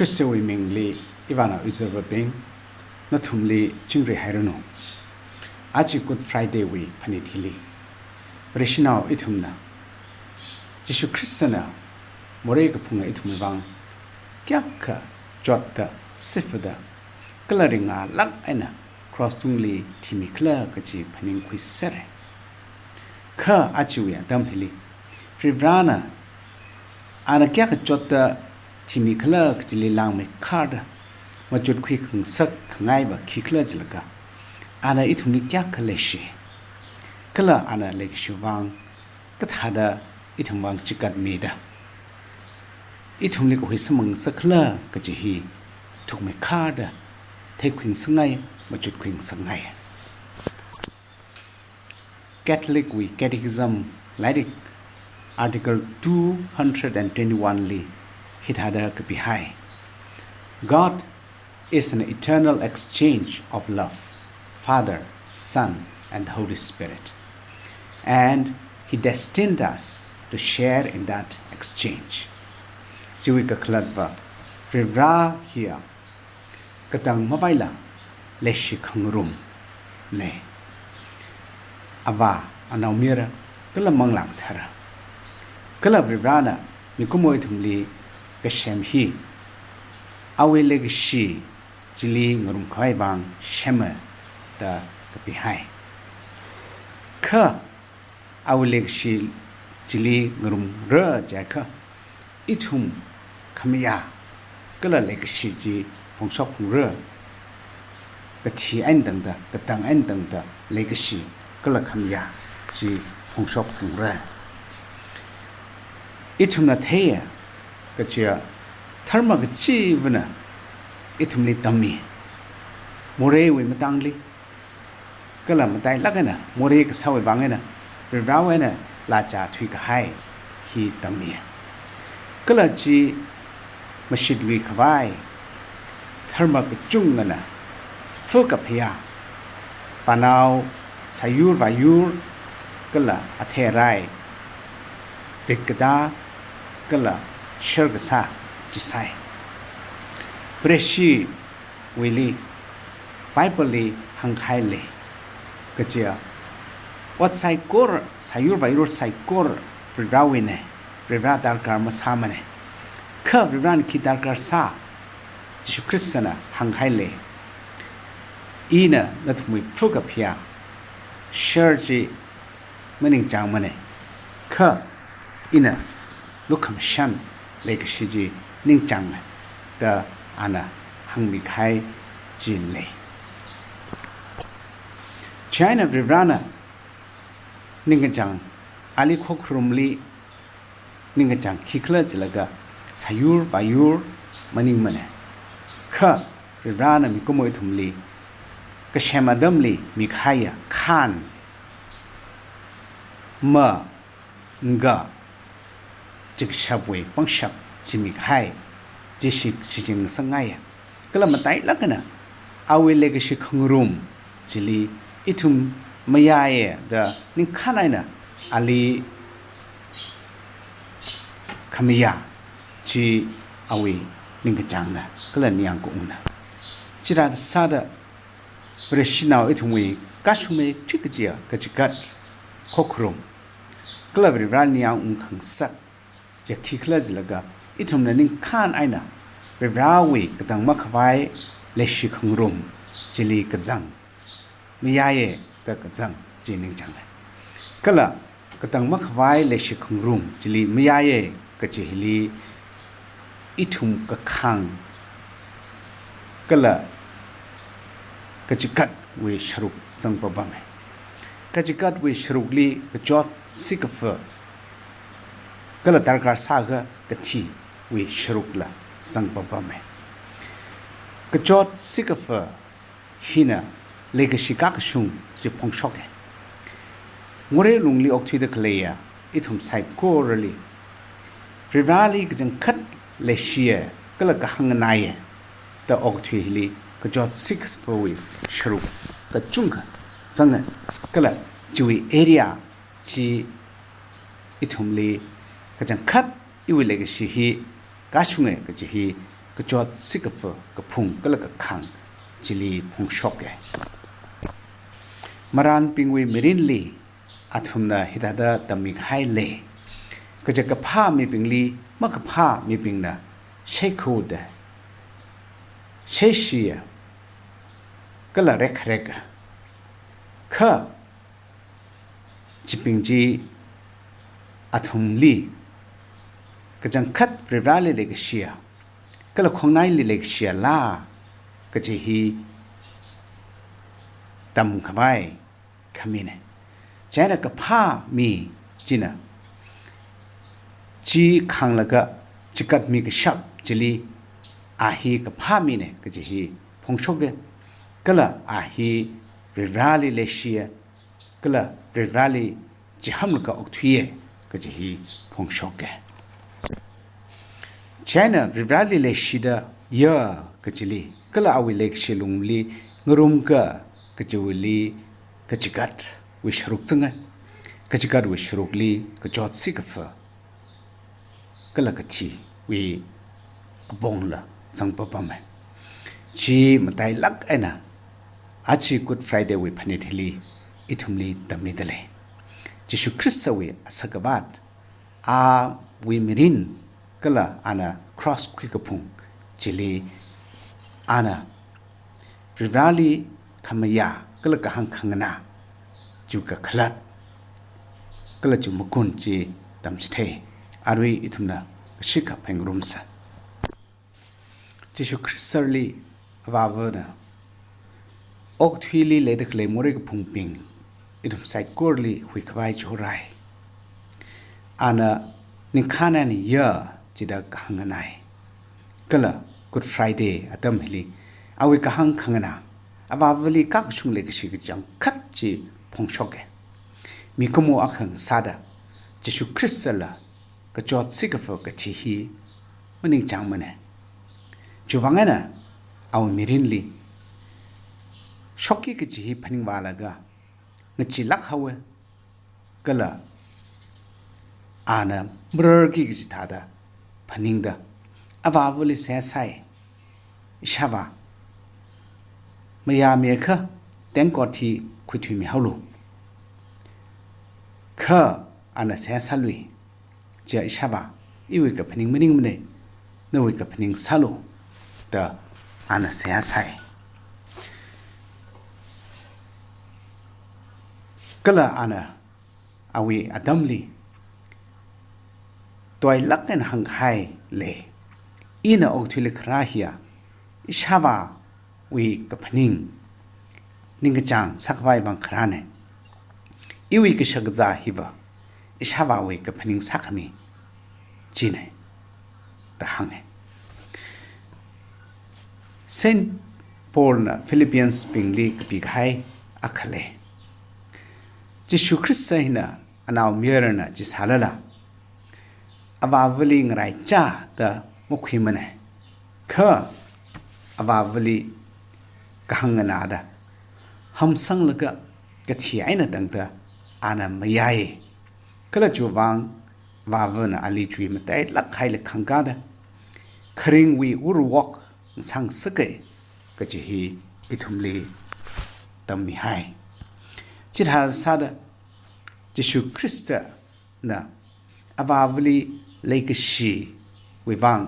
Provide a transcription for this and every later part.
Christo we mingli Ivana Uzerving Natumli Chingri Hirono Aji Good Friday we Panitili Rishina itumna Jishu Christana Morega Punga itumivang Kyaka Jotta Sifada Coloringa Lak Anna Cross Tungli Timmy Clerk Kaji Panin Quisere Ka Achiwia Damhili Frivrana Ana Kyaka Jotta Timmy Clerk Jili Lang me card Majud quick and suck Ngaiba Kiklerjlaga Ana itumni Kyaka Leshi Kala Ana Lake Shivang Kathada Itumwang Chikat Mida Itumli Hismung Sakla Kajihi took me card Take Queen Sangai Majud Queen Sangai Catholic we Catechism Lyric Article 221 Li Hithada Kapihai God is an eternal exchange of love, Father, Son, and the Holy Spirit. And He destined us to share in that exchange. Jiwika Kladva, Rivra here, Katang Mabaila, Leshi Kangrum, Ne. Ava, Anaumira, Kalamang Lamtara. Kalab Rivrana, Nikumo itumli, Gashem He. Awe Legashi, Jili Ngurum Kaibang, Shema, the Kapihai. Ka, Awe Legashi, Jili Ngurum Ra Jaka, Itum, Kamiya, Gala Legashi Ji, Pongshok Ra, the Ti Endang, the Tang Endang, the Legashi, Gala Kamiya, Ji, Pongshok Ra. Itum Natea, Gachia. Thermag chivna itumli tammi more we matangli kala matai lagana more ka sawi bangena rawena la cha thui ka hai hi tammi kala ji mashidwi khawai thermag chungana fuka phya panau sayur bayur kala atherai rikda kala shargsa Jisai Preshi Willi Bible Hanghaile Kajia What Saikor Sayur Vairo Saikor Pridawine Rivra Darkar Masamane Ka Rivran Kidarkar Sa Jishu Christana Hanghaile Ina Natumi Fugapia Sherji Meaning Jamane Ka Ina Lukam Shan Lake Shiji Ning Chang the Anna Hang Mikai Jin Lei China Vibrana Ningajang Ali Kokrumli Ningajang Kikla Jilaga Sayur Bayur Maning Mane Ka Vibrana Mikumoitumli Kashamadamli Mikaya Khan Ma Nga Jikshabwe Bangshap Jimmy Hai Jishik Jijing Sangaya Kalamatai Lakana Awe Legacy Kangrum Jili Itum Mayae the Ninkanaina Ali Kamiya Ji Awe Ninkajana Kalanianguna Chirad Sada Breshina Itumwe Kashume Chikajia Kajikat Kokrum Kalavi Rania Unkang Sak Jakikla Itum Naning Khan Aina, Rebrawi, Katang Makawai, Leshi Kangrum, Jili Kazang, Miyaye, the Kazang, Jining Jang. Kala, Katang Makawai, Leshi Kangrum, Jili Miyaye, Kachihili, Itum Kakang, Kala, Kachikat, we Shruk, Zangpabame. Kachikat, we Shrukli, the Jot, Sikafer. Kala Darkar Saga, the tea, we shrukla, Zangpabame. Kajot Sikafer, Hina, Legashikakashung, Jipong Shoke. More lungli octui the Kalea, itum psychorally. Rivali Gajan cut Leshia, Kalakahanganaye, the octui hili, Kajot Sikafer we shruk, Kachunka, Zanga, Kala, Jewy area, Ji itumli. Kajang kat iwi legacy hi kashunge kaji hi ก็จอดสิกเฟก็พุงก็ละก็ขังจิลีพงช็อกแกมารันปิงวิมิรินลีอาทุมนาฮิตาดาตมิกไฮเลก็จะกระพ้ามีปิงลีมากระพ้ามีปิงนะใช้คูดใช้เชียก็ละเร็กค่ะจิปิงจีอาทุมลีก็จังคัดเรียบร้อยเลยก็เชียก็ละของนายเลยก็เชียล่าก็จะฮีตำขบายขมินใจน่ะก็ผ้ามีจีน่ะจีขังแล้วก็จิกัดมีก็ชับจิลีอาฮีก็ผ้ามีเนี่ยก็จะฮีพงชกเลยก็ละอาฮีเรียบร้อยเลยเชียก็ละเรียบร้อยเลยจะทำแล้วก็ออกทุยก็จะฮีพงชกเลยใช่น่ะเรียบร้อยเลยชีดายาก็จิลีก็ละเอาไว้เล็กเชลุงลีงรุมก็จะวิลีก็จิกัดวิชรุกจังไงก็จิกัดวิชรุกลีก็จอดสิกฟ้าก็ละก็ทีวิบงละจังปะปะไหมชีมันได้ลักไอ้น่ะอาชีกุดไฟเดย์วิพันธิลีอิทุมลีดำนิดเลยจิชุคริสต์วิสักบัดอาวิมิรินก็ละอานาครอสคุยกับพุงจิลีอานาริบราลีขมายาก็ละกะหังขังนาจูกะขลัดก็ละจูมกุนจีตำสเตอารุยอิทุมนาชิกะเพ่งรุมสะจิชุคริสต์ลีวาเวนะออกทุยลีเลดกเลมอริกพุงปิงอิทุมไซกูร์ลีหุยขวายโจไรอานานิคานานีเยอะจิดากะหังนายก็ละGood Friday อาตมเฮลีเอาไว้กะหังขังนาอาว่าเวลีกักชุงเล็กชิกจังคัดจีพงชกเกมีขโมอักหังซาดาจิชุคริสต์ละก็จอดสิกฟกะทีฮีมันนิจังมันเนจูวังไงนะเอามิรินลีช็อกกี้กะจีฮีพันิงวาลากะงจิลักฮาวะก็ละอานะมรร์กี้กจิตาดาพันิงดาอาว่าเวลีเสียใส่ชาบะมายาเมียค่ะแต่งกอดที่คุยถุยมีเฮาลูค่ะอันนั้นเสียสลุยเจ้าชาบะอีวิกับพนิงไม่นิ่งมันเลยนวิกับพนิงสลุแต่อันนั้นเสียใส่ก็ละอันนั้นเอาไว้อดัมลีตัวลักกันหังไฮเลยอีน่ะออกทุลิคราเฮียอิชาบะวิกับพนิงนิงกจังสักไว้บางคราเนี่ยอีวิกชักจ่าฮิบะอิชาบะวิกับพนิงสักมีจีเน่ตะหังเน่เซนต์ปอลน่ะฟิลิปปินส์ปิงลีกับปีกไฮอักเลจิชุคริสต์เห็นน่ะอันเอาเมียร์น่ะจิสาลละอาวาวลีงไรจ้าแต่มุขหิมันเนี่ยข้าอาวาวลีกหังนาดาหำสังลกะกะที่ไอ้นั่นตั้งแต่อานาไม่ใหญ่ก็เลยจูบังวาวน่ะอาลีจุยมันแต่ลักไฮเล็กขังกาดาคริงวีอุรุวอกสังสกเกก็จะฮีอิทุมลีตัมมิไฮจิตหาสาดจิชุคริสต์น่ะอาวาวลีเลกชีวิบัง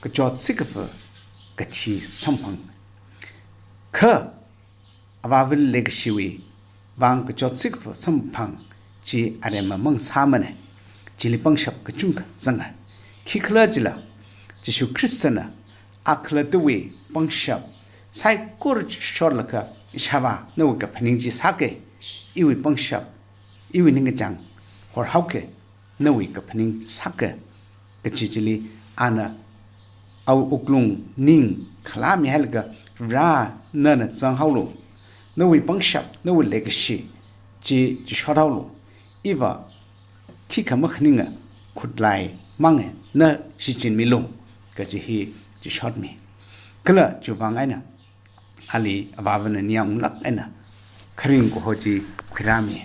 ก็จอดสิกฟกะทีสัมพังข้าอาวาวลีเลกชีวิบังก็จอดสิกฟสัมพังจีอะไรมามังสามเนี่ยจีลิปังชับกะจุงกะจังไงคิคลาจิละจิชุคริสต์น่ะอัคลาตัวปังชับไซกูร์ชอร์ละกะอิชาบะนวกับพนิงจีสักเกอีวิปังชับอีวินิงจังฮอร์ฮาวเกนวิกับพนิงสักเกกะจิจิลีอานะเอาอุกลุงนิ่งคลามีให้ละกะรานั่นจังฮาวโลนวิปังชับนวิเลกชีจีชอร์ฮาวโลอีว่าคิดคำว่าขนิงะขุดไหลมังเนชิจินมิลงก็จะฮีจะชอดมีก็เลยจูบังไอ้น่ะอาลีอาวาวันนี้ยังลักไอ้น่ะคริงกูเขาจีขรามี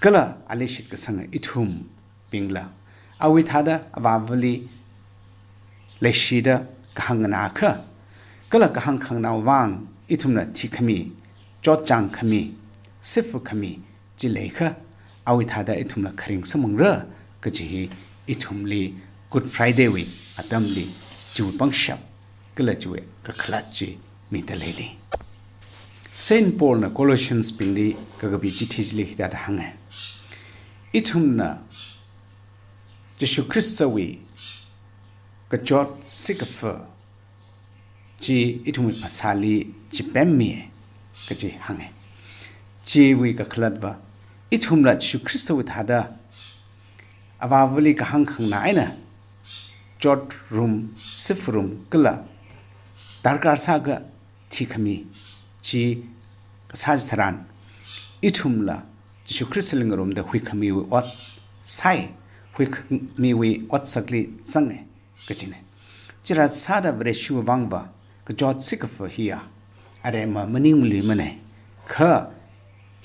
ก็เลยอาลีชิดก็สังอิทุมปิงละเอาวิธาดาอาวาวลีเลชีดา กหังนาค่ะก็ละกหังขังนาวางอิทุมนะที่ขมีจอดจังขมีสิฟุขมีจิเลค่ะเอาวิธาได้อิทุมละคริงสมองเรก็จะอิทุมลี Good Friday วิอาดัมลีจูบังชับก็ละจูก็ขลัดจีมีแต่เลยลีเซนต์ปอลนะโคโลเชียนส์ปิงลีก็กบีจิติจลีฮิดาดหังอิทุมนะเยซูคริสต์วิก็จอดสิกเฟอจีอิทุมภาษาลีจีเปมมีก็จีหังจีวิก็ขลัดว่าอิทุมละเยซูคริสต์วิธาดาอาวาวลีก็หังขังไหนนะจอดรูมสิฟรูมก็ละดาร์การซากะที่ขมีจีก็สัจธารานอิทุมละเยซูคริสต์ลิงรูมเดหุยขมีวิอดไซหุยขมีวิอดสักลีจังเงก็จีเนี่ยจิรัสซาดาเวรชูวังบะก็จอดสิกฟเฮียอะไรมามันนิ่งมือมันเนี่ยข้า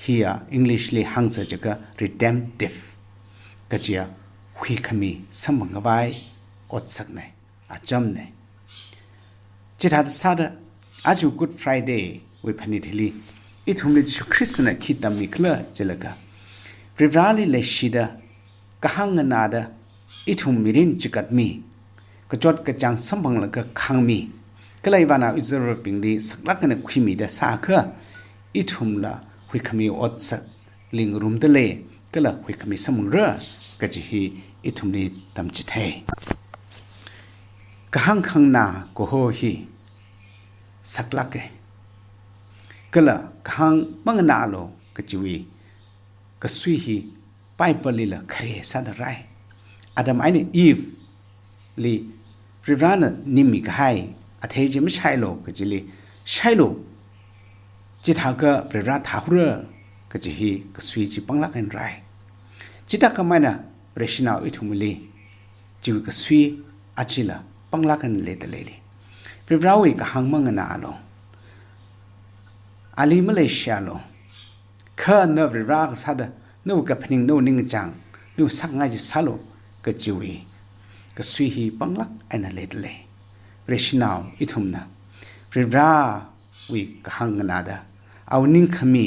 เฮียอังกฤษลีหังจะก็ redemptive ก็จีหุยขมีสมบังไว้อดสักเนี่ยอาจำเนี่ยจิรัสซาดาอาจู Good Friday วิพันธ์ที่ลีอิทุมลิจูคริสต์นะคิดตามมิคลเจลกะริบราลีเลชิดากะหังนาดาอิทุมมิรินจิกัดมีก็จอดกระจังสมบังละก็ขังมีก็เลยว่านาอิสราเอลปิงลีสักลักกันคุยมีเดสาค่ะอิทุมละหุยขมีอดสักลิงรุมเดเลก็ละหุยขมีสมุนเรือก็จะฮีอิทุมลีตามจิตให้กะหังขังนาก็โหฮีสักลักเกก็ละกะหังบังนาโลก็จิวีก็สุยฮีไปเปลีละเครสันไรอาดัมไอเนอีฟลีริบรานะนิมิกไฮอาเทจิไม่ใช่โลก็จิลีใช่โลจิตาก็ริบราถาหุระก็จิฮีก็สุยจิปังลักกันไรจิตาก็ไม่นะเรชินาอิทุมลีจิวิก็สุยอาจิละปังลักกันเลตเลลีริบราวิก็หังมังนาโลอาลีมาเลเซียโลข้าเนบริบราก็สัดนูกับพนิงนูนิงจังนูสักง่ายจิสาโลก็จิวีก็สุยฮีปังลักไอ้นั่นเลตเลเรชินาวอิทุมนะริบราวิก็หังนาดาเอานิ่งขมี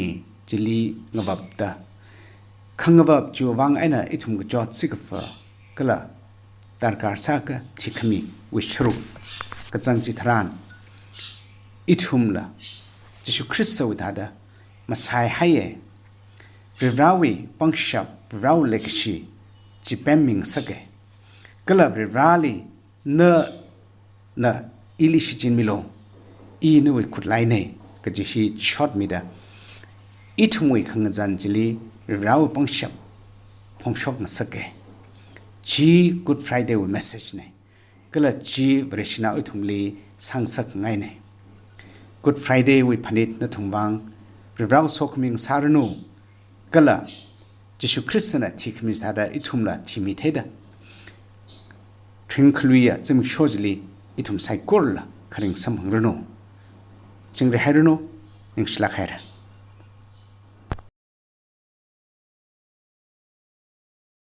จิลีงบับดาขังบับจูวังไอ้น่ะอิทุมก็จอดสิกฟ้าก็ละดาร์การซากะที่ขมีวิชรุก็จังจิตรานอิทุมละเยซูคริสต์วิธาดามาใส่ให้ริบราวิปังชับริบราเล็กชีจิเป็นมิงสักก็ละริบราลีเนอิลิชิจินมิโลอีนวิขุดไลเน่ก็จะชีช็อตมิดาอิทุมวิขังจันจิลีริบราวิปังชับพงชกสักจี Good Friday วิ message เนี่ยก็ละจีบริชนาอิทุมลีสังสักไงเนี่ย Good Friday วิพันิตนทุงวังริบราสกมิงสารนูก็ละเยซูคริสต์นะที่ขมิสาดาอิทุมละที่มีเทดาถึงคลุยจะมีโชจลีอิทุมไซโคลละคริงสมหังรโนจึงได้ให้รโนยังสลักให้